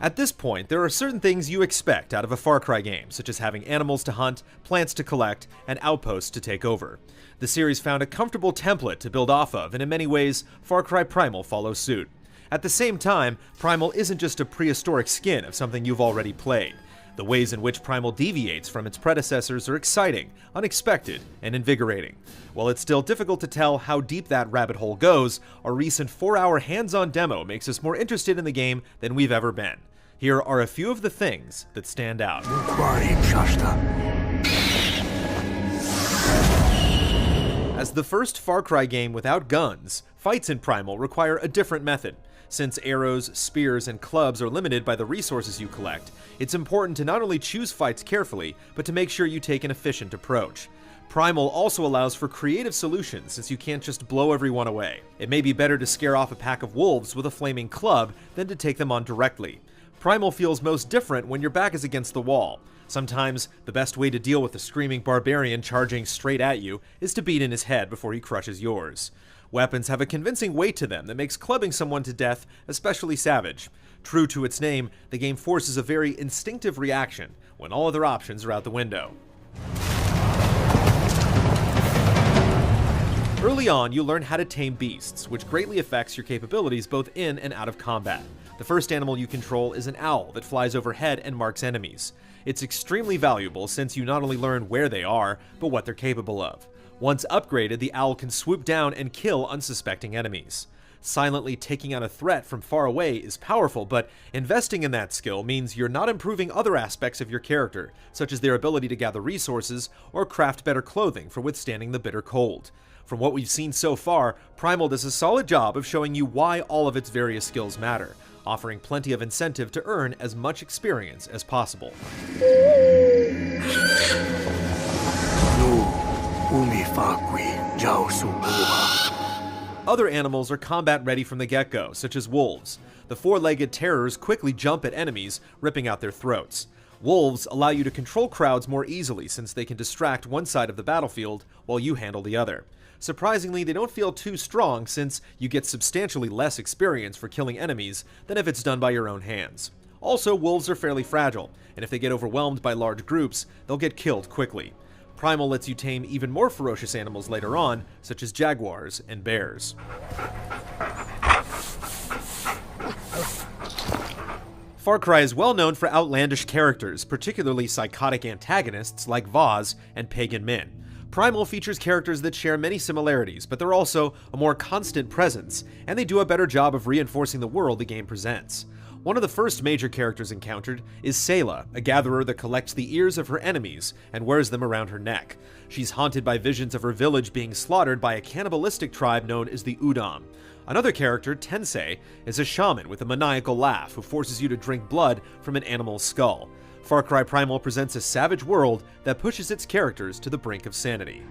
At this point, there are certain things you expect out of a Far Cry game, such as having animals to hunt, plants to collect, and outposts to take over. The series found a comfortable template to build off of, and in many ways, Far Cry Primal follows suit. At the same time, Primal isn't just a prehistoric skin of something you've already played. The ways in which Primal deviates from its predecessors are exciting, unexpected, and invigorating. While it's still difficult to tell how deep that rabbit hole goes, our recent 4-hour hands-on demo makes us more interested in the game than we've ever been. Here are a few of the things that stand out. As the first Far Cry game without guns, fights in Primal require a different method. Since arrows, spears, and clubs are limited by the resources you collect, it's important to not only choose fights carefully, but to make sure you take an efficient approach. Primal also allows for creative solutions since you can't just blow everyone away. It may be better to scare off a pack of wolves with a flaming club than to take them on directly. Primal feels most different when your back is against the wall. Sometimes, the best way to deal with a screaming barbarian charging straight at you is to beat in his head before he crushes yours. Weapons have a convincing weight to them that makes clubbing someone to death especially savage. True to its name, the game forces a very instinctive reaction when all other options are out the window. Early on, you learn how to tame beasts, which greatly affects your capabilities both in and out of combat. The first animal you control is an owl that flies overhead and marks enemies. It's extremely valuable since you not only learn where they are, but what they're capable of. Once upgraded, the owl can swoop down and kill unsuspecting enemies. Silently taking out a threat from far away is powerful, but investing in that skill means you're not improving other aspects of your character, such as their ability to gather resources or craft better clothing for withstanding the bitter cold. From what we've seen so far, Primal does a solid job of showing you why all of its various skills matter, offering plenty of incentive to earn as much experience as possible. Other animals are combat ready from the get-go, such as wolves. The four-legged terrors quickly jump at enemies, ripping out their throats. Wolves allow you to control crowds more easily since they can distract one side of the battlefield while you handle the other. Surprisingly, they don't feel too strong since you get substantially less experience for killing enemies than if it's done by your own hands. Also, wolves are fairly fragile, and if they get overwhelmed by large groups, they'll get killed quickly. Primal lets you tame even more ferocious animals later on, such as jaguars and bears. Far Cry is well known for outlandish characters, particularly psychotic antagonists like Vaz and Pagan Min. Primal features characters that share many similarities, but they're also a more constant presence, and they do a better job of reinforcing the world the game presents. One of the first major characters encountered is Sayla, a gatherer that collects the ears of her enemies and wears them around her neck. She's haunted by visions of her village being slaughtered by a cannibalistic tribe known as the Udam. Another character, Tensei, is a shaman with a maniacal laugh who forces you to drink blood from an animal's skull. Far Cry Primal presents a savage world that pushes its characters to the brink of sanity.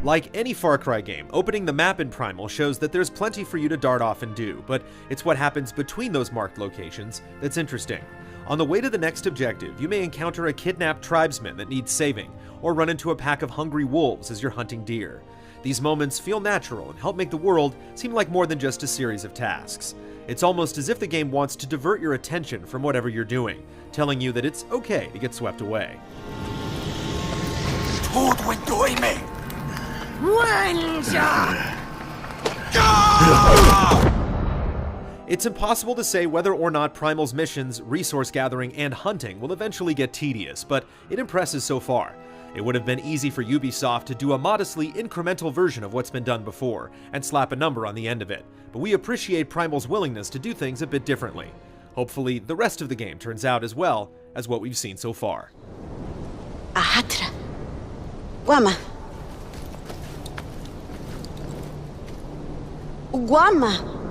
Like any Far Cry game, opening the map in Primal shows that there's plenty for you to dart off and do, but it's what happens between those marked locations that's interesting. On the way to the next objective, you may encounter a kidnapped tribesman that needs saving, or run into a pack of hungry wolves as you're hunting deer. These moments feel natural and help make the world seem like more than just a series of tasks. It's almost as if the game wants to divert your attention from whatever you're doing, telling you that it's okay to get swept away. It's impossible to say whether or not Primal's missions, resource gathering, and hunting will eventually get tedious, but it impresses so far. It would have been easy for Ubisoft to do a modestly incremental version of what's been done before, and slap a number on the end of it, but we appreciate Primal's willingness to do things a bit differently. Hopefully, the rest of the game turns out as well as what we've seen so far. Ahatra. Guama. Guama.